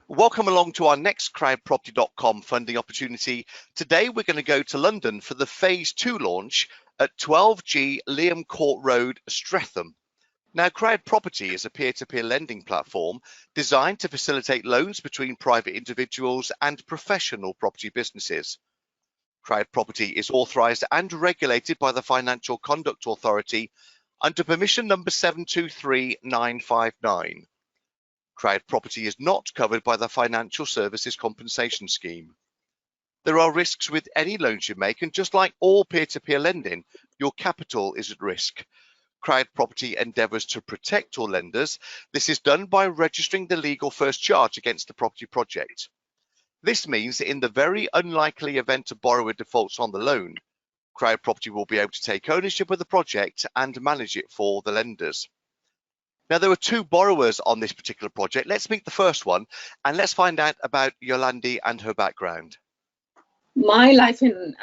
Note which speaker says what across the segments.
Speaker 1: Welcome along to our next CrowdProperty.com funding opportunity. Today we're going to go to London for the Phase 2 launch at 12G Leigham Court Road, Streatham. Now, CrowdProperty is a peer-to-peer lending platform designed to facilitate loans between private individuals and professional property businesses. CrowdProperty is authorised and regulated by the Financial Conduct Authority under permission number 723959. CrowdProperty is not covered by the Financial Services Compensation Scheme. There are risks with any loans you make, and just like all peer-to-peer lending, your capital is at risk. CrowdProperty endeavours to protect all lenders. This is done by registering the legal first charge against the property project. This means that in the very unlikely event a borrower defaults on the loan, CrowdProperty will be able to take ownership of the project and manage it for the lenders. Now, there were two borrowers on this particular project. Let's meet the first one and let's find out about Yolandi and her background.
Speaker 2: My life in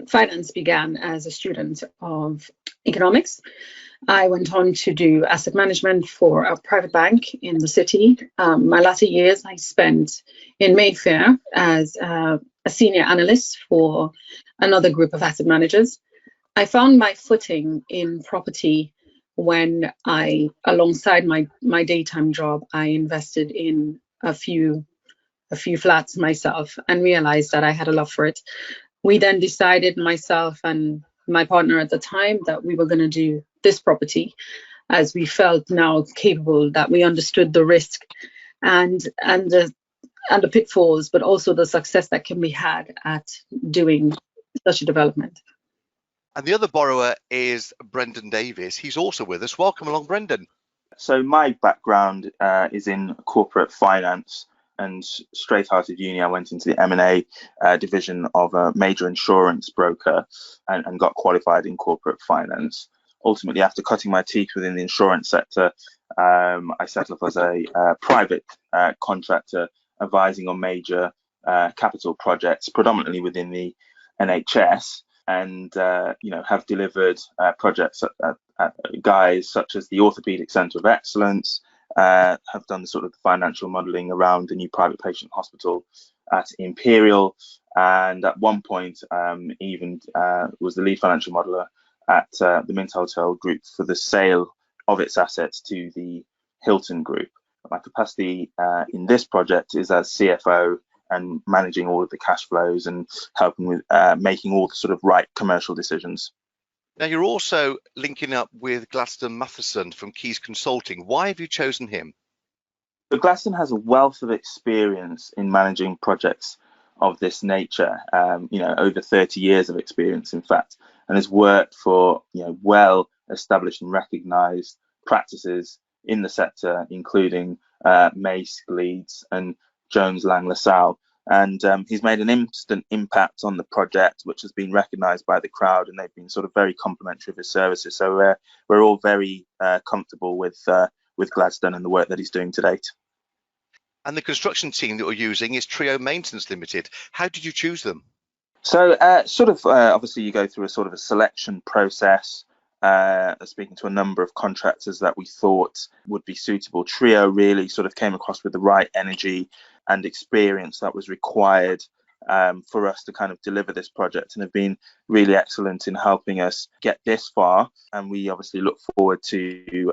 Speaker 2: finance began as a student of economics. I went on to do asset management for a private bank in the city. My latter years I spent in Mayfair as a senior analyst for another group of asset managers. I found my footing in property when alongside my daytime job, I invested in a few flats myself and realized that I had a love for it. We then decided, myself and my partner at the time, that we were going to do this property, as we felt now capable, that we understood the risk and the pitfalls, but also the success that can be had at doing such a development.
Speaker 1: And the other borrower is Brendan Davis. He's also with us. Welcome along, Brendan.
Speaker 3: So my background is in corporate finance, and straight out of uni I went into the M&A division of a major insurance broker and got qualified in corporate finance. Ultimately, after cutting my teeth within the insurance sector, I set up as a private contractor advising on major capital projects, predominantly within the NHS. And have delivered projects at guys such as the Orthopaedic Centre of Excellence, have done sort of the financial modelling around the new private patient hospital at Imperial, and at one point even was the lead financial modeller at the Mint Hotel Group for the sale of its assets to the Hilton Group. My capacity in this project is as CFO and managing all of the cash flows and helping with making all the sort of right commercial decisions.
Speaker 1: Now, you're also linking up with Gladstone Matheson from Keys Consulting. Why have you chosen him?
Speaker 3: So Gladstone has a wealth of experience in managing projects of this nature, over 30 years of experience, in fact, and has worked for well established and recognised practices in the sector, including Mace, Leeds and Jones Lang LaSalle, and he's made an instant impact on the project, which has been recognised by the crowd, and they've been sort of very complimentary of his services. So we're all very comfortable with Gladstone and the work that he's doing to date.
Speaker 1: And the construction team that you're using is Trio Maintenance Limited. How did you choose them?
Speaker 3: So obviously you go through a sort of a selection process. Speaking to a number of contractors that we thought would be suitable. Trio really sort of came across with the right energy and experience that was required for us to kind of deliver this project, and have been really excellent in helping us get this far. And we obviously look forward to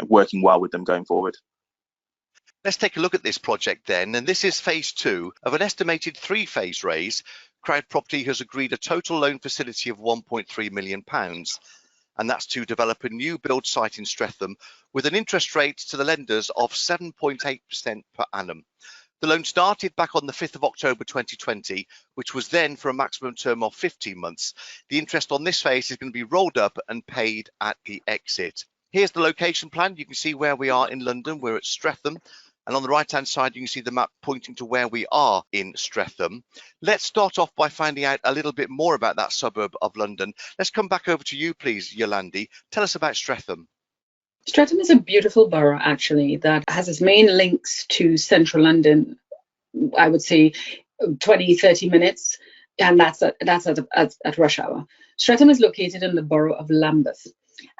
Speaker 3: working well with them going forward.
Speaker 1: Let's take a look at this project then. And this is phase 2 of an estimated 3-phase raise. CrowdProperty has agreed a total loan facility of £1.3 million. And that's to develop a new build site in Streatham with an interest rate to the lenders of 7.8% per annum. The loan started back on the 5th of October 2020, which was then for a maximum term of 15 months. The interest on this phase is going to be rolled up and paid at the exit. Here's the location plan. You can see where we are in London. We're at Streatham. And on the right-hand side, you can see the map pointing to where we are in Streatham. Let's start off by finding out a little bit more about that suburb of London. Let's come back over to you, please, Yolandi. Tell us about Streatham.
Speaker 2: Streatham is a beautiful borough, actually, that has its main links to central London, I would say 20, 30 minutes, and that's at rush hour. Streatham is located in the borough of Lambeth.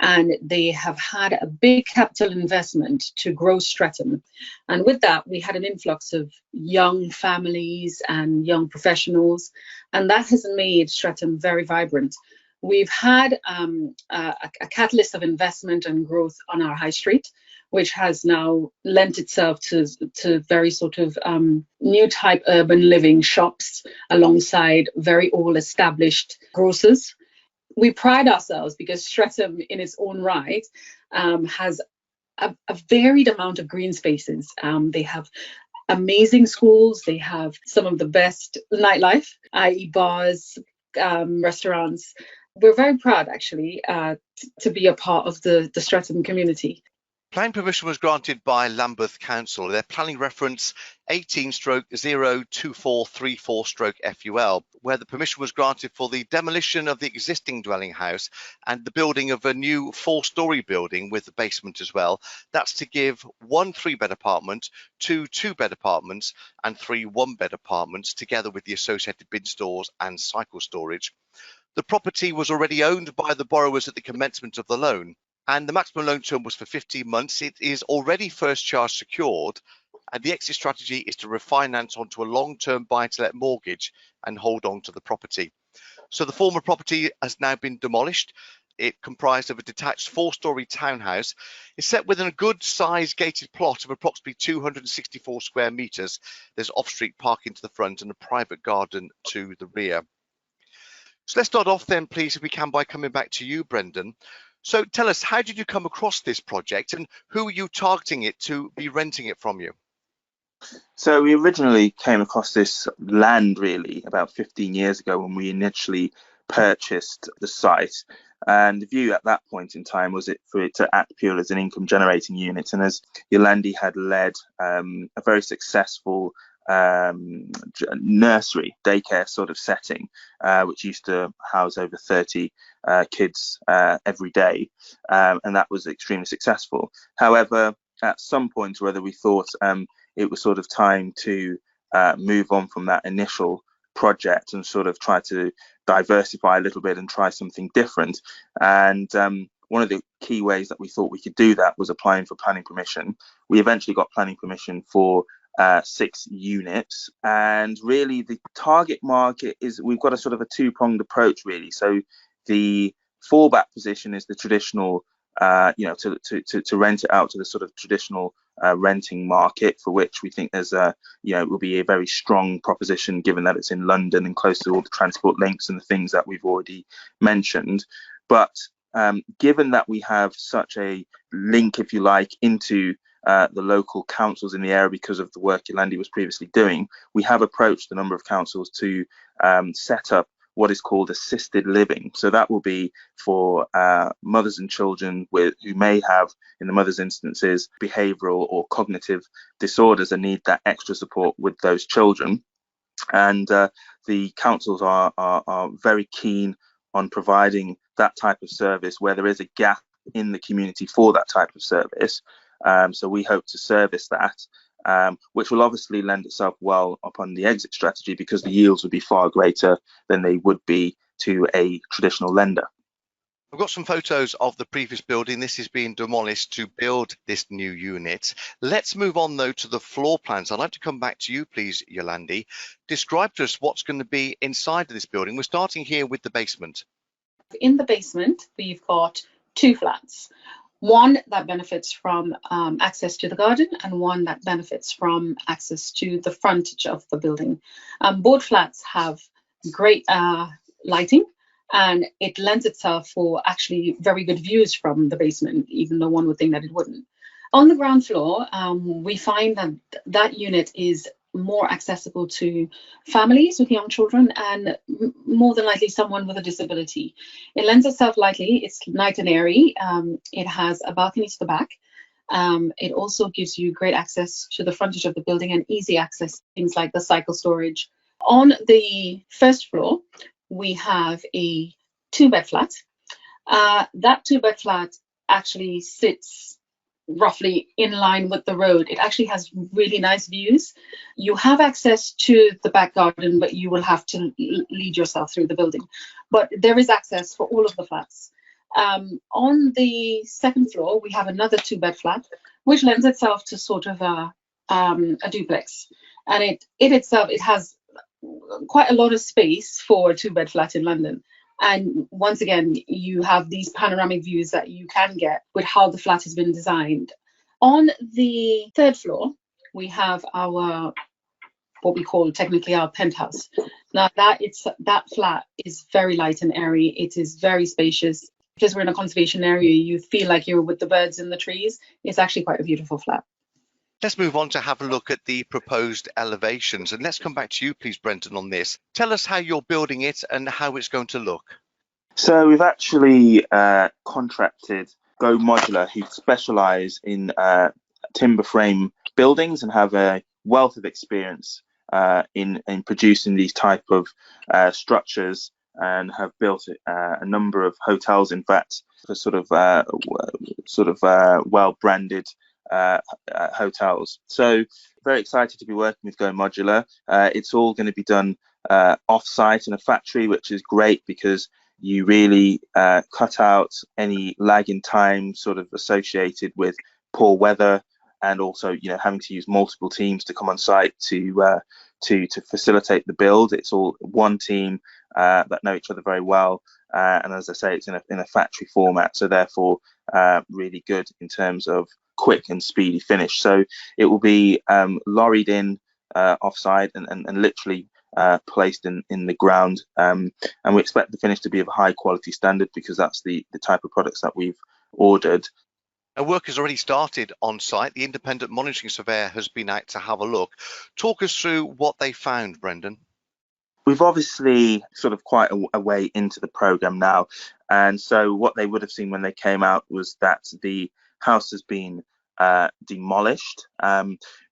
Speaker 2: and they have had a big capital investment to grow Streatham. And with that, we had an influx of young families and young professionals, and that has made Streatham very vibrant. We've had a catalyst of investment and growth on our high street, which has now lent itself to very sort of new type urban living shops alongside very old established grocers. We pride ourselves because Streatham in its own right has a varied amount of green spaces. They have amazing schools. They have some of the best nightlife, i.e. bars, restaurants. We're very proud, actually, to be a part of the Streatham community.
Speaker 1: Planning permission was granted by Lambeth Council. Their planning reference 18/02434/FUL, where the permission was granted for the demolition of the existing dwelling house and the building of a new 4-storey building with the basement as well. That's to give 1 3-bed apartment, 2 2-bed apartments and 3 1-bed apartments, together with the associated bin stores and cycle storage. The property was already owned by the borrowers at the commencement of the loan, and the maximum loan term was for 15 months. It is already first charge secured, and the exit strategy is to refinance onto a long-term buy-to-let mortgage and hold on to the property. So the former property has now been demolished. It comprised of a detached 4-storey townhouse. It's set within a good sized gated plot of approximately 264 square metres. There's off-street parking to the front and a private garden to the rear. So let's start off then, please, if we can, by coming back to you, Brendan. So tell us, how did you come across this project and who are you targeting it to be renting it from you?
Speaker 3: So we originally came across this land really about 15 years ago when we initially purchased the site. And the view at that point in time was for it to act purely as an income generating unit. And as Yolandi had led a very successful nursery daycare sort of setting, which used to house over 30 kids every day, and that was extremely successful. However, at some point or other, we thought it was sort of time to move on from that initial project and sort of try to diversify a little bit and try something different. And one of the key ways that we thought we could do that was applying for planning permission. We eventually got planning permission for 6 units, and really the target market is, we've got a sort of a 2-pronged approach really. So the fallback position is the traditional to rent it out to the sort of traditional renting market, for which we think there's it will be a very strong proposition, given that it's in London and close to all the transport links and the things that we've already mentioned. But given that we have such a link, if you like, into the local councils in the area because of the work Yolandi was previously doing, we have approached a number of councils to set up what is called assisted living. So that will be for mothers and children who may have, in the mother's instances, behavioural or cognitive disorders and need that extra support with those children. And the councils are very keen on providing that type of service where there is a gap in the community for that type of service. So we hope to service that, which will obviously lend itself well upon the exit strategy, because the yields would be far greater than they would be to a traditional lender.
Speaker 1: I've got some photos of the previous building. This is being demolished to build this new unit. Let's move on though to the floor plans. I'd like to come back to you, please, Yolandi. Describe to us what's going to be inside of this building. We're starting here with the basement.
Speaker 2: In the basement, we've got 2 flats. One that benefits from access to the garden, and one that benefits from access to the frontage of the building. Both flats have great lighting, and it lends itself for actually very good views from the basement, even though one would think that it wouldn't. On the ground floor, we find that that unit is more accessible to families with young children and more than likely someone with a disability. It lends itself lightly, it's nice and airy, it has a balcony to the back. It also gives you great access to the frontage of the building and easy access, things like the cycle storage. On the first floor, we have a 2-bed flat. That 2-bed flat actually sits roughly in line with the road. It actually has really nice views. You have access to the back garden, but you will have to lead yourself through the building. But there is access for all of the flats. On the second floor, we have another 2-bed flat, which lends itself to sort of a duplex. And it itself, it has quite a lot of space for a 2-bed flat in London. And once again, you have these panoramic views that you can get with how the flat has been designed. On the third floor, we have our, what we call technically our penthouse. Now that flat is very light and airy. It is very spacious. Because we're in a conservation area, you feel like you're with the birds in the trees. It's actually quite a beautiful flat.
Speaker 1: Let's move on to have a look at the proposed elevations. And let's come back to you, please, Brendan, on this. Tell us how you're building it and how it's going to look.
Speaker 3: So we've actually contracted Go Modular, who specialise in timber frame buildings and have a wealth of experience in producing these type of structures, and have built a number of hotels, in fact, for sort of well-branded hotels. So very excited to be working with Go Modular. It's all going to be done off-site in a factory, which is great because you really cut out any lag in time sort of associated with poor weather, and also, you know, having to use multiple teams to come on site to facilitate the build. It's all one team that know each other very well, and as I say, it's in a factory format, so therefore really good in terms of quick and speedy finish. So it will be lorried in offsite and literally placed in the ground, and we expect the finish to be of a high quality standard because that's the type of products that we've ordered.
Speaker 1: Work has already started on site. The independent monitoring surveyor has been out to have a look. Talk us through what they found, Brendan.
Speaker 3: We've obviously sort of quite a way into the programme now, and so what they would have seen when they came out was that the house has been demolished.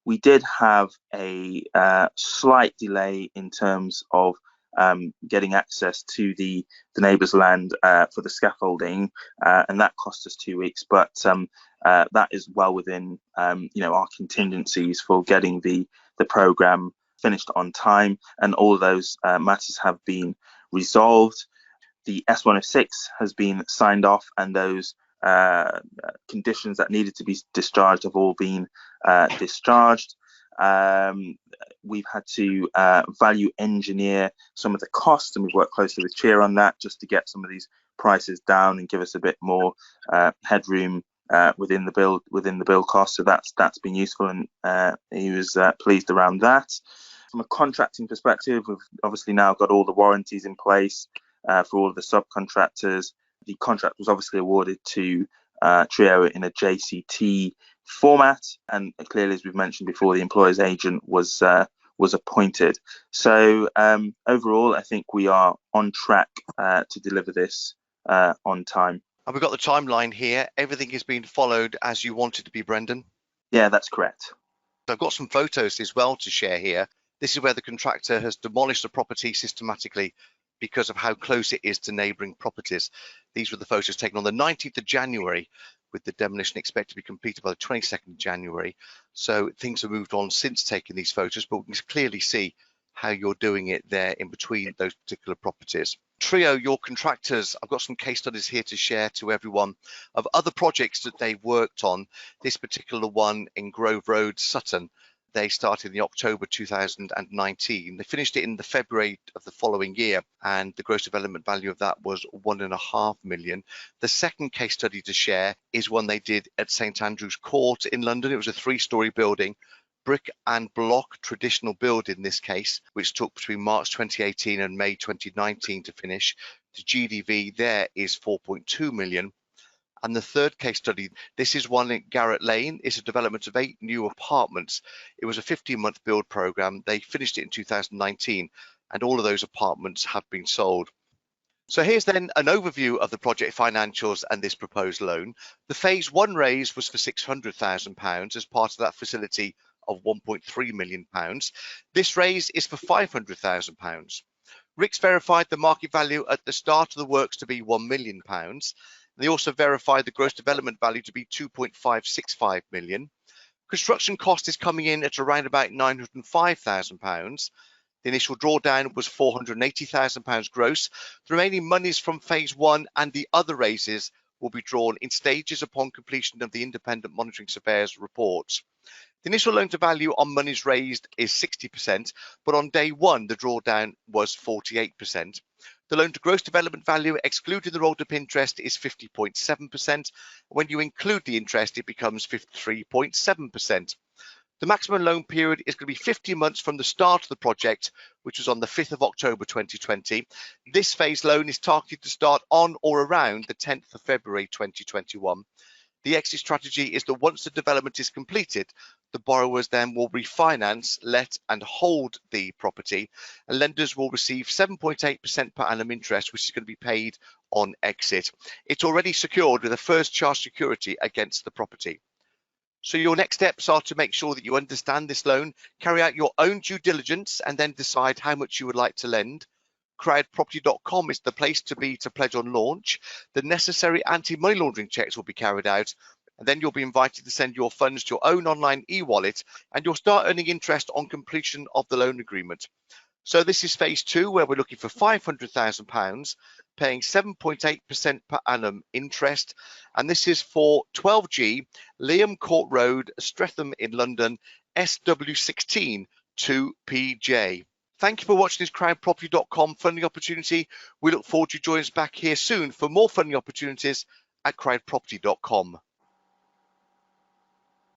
Speaker 3: We did have a slight delay in terms of getting access to the neighbour's land for the scaffolding, and that cost us 2 weeks, but that is well within our contingencies for getting the programme finished on time, and all of those matters have been resolved. The S106 has been signed off, and those conditions that needed to be discharged have all been discharged. We've had to value engineer some of the costs, and we've worked closely with Cheer on that just to get some of these prices down and give us a bit more headroom within the build cost. So that's been useful, and he was pleased around that. From a contracting perspective, we've obviously now got all the warranties in place for all of the subcontractors. The contract was obviously awarded to Trio in a JCT format, and clearly, as we've mentioned before, the employer's agent was appointed. So overall, I think we are on track to deliver this on time.
Speaker 1: And we've got the timeline here. Everything is being followed as you want it to be, Brendan?
Speaker 3: Yeah, that's correct.
Speaker 1: I've got some photos as well to share here. This is where the contractor has demolished the property systematically because of how close it is to neighbouring properties. These were the photos taken on the 19th of January, with the demolition expected to be completed by the 22nd of January. So things have moved on since taking these photos, but we can clearly see how you're doing it there in between those particular properties. Trio, your contractors, I've got some case studies here to share to everyone of other projects that they've worked on. This particular one in Grove Road, Sutton, they started in October 2019. They finished it in the February of the following year, and the gross development value of that was £1.5 million. The second case study to share is one they did at St Andrew's Court in London. It was a 3-storey building, brick and block traditional build in this case, which took between March 2018 and May 2019 to finish. The GDV there is 4.2 million. And the third case study, this is one in Garrett Lane. It's a development of 8 new apartments. It was a 15-month build program. They finished it in 2019, and all of those apartments have been sold. So here's then an overview of the project financials and this proposed loan. The phase 1 raise was for £600,000 as part of that facility of £1.3 million. This raise is for £500,000. RICS verified the market value at the start of the works to be £1 million. They also verified the gross development value to be £2.565 million. Construction cost is coming in at around about £905,000. The initial drawdown was £480,000 gross. The remaining monies from phase 1 and the other raises will be drawn in stages upon completion of the independent monitoring surveyor's reports. The initial loan to value on monies raised is 60%, but on day 1 the drawdown was 48%. The loan to gross development value, excluding the rolled up interest, is 50.7%. When you include the interest, it becomes 53.7%. The maximum loan period is going to be 50 months from the start of the project, which was on the 5th of October 2020. This phase loan is targeted to start on or around the 10th of February 2021. The exit strategy is that once the development is completed, the borrowers then will refinance, let and hold the property, and lenders will receive 7.8% per annum interest, which is going to be paid on exit. It's already secured with a first charge security against the property. So your next steps are to make sure that you understand this loan, carry out your own due diligence, and then decide how much you would like to lend. CrowdProperty.com is the place to be to pledge on launch. The necessary anti-money laundering checks will be carried out, and then you'll be invited to send your funds to your own online e-wallet, and you'll start earning interest on completion of the loan agreement. So this is phase 2, where we're looking for £500,000, paying 7.8% per annum interest. And this is for 12G, Leigham Court Road, Streatham in London, SW16 2PJ. Thank you for watching this CrowdProperty.com funding opportunity. We look forward to you joining us back here soon for more funding opportunities at CrowdProperty.com.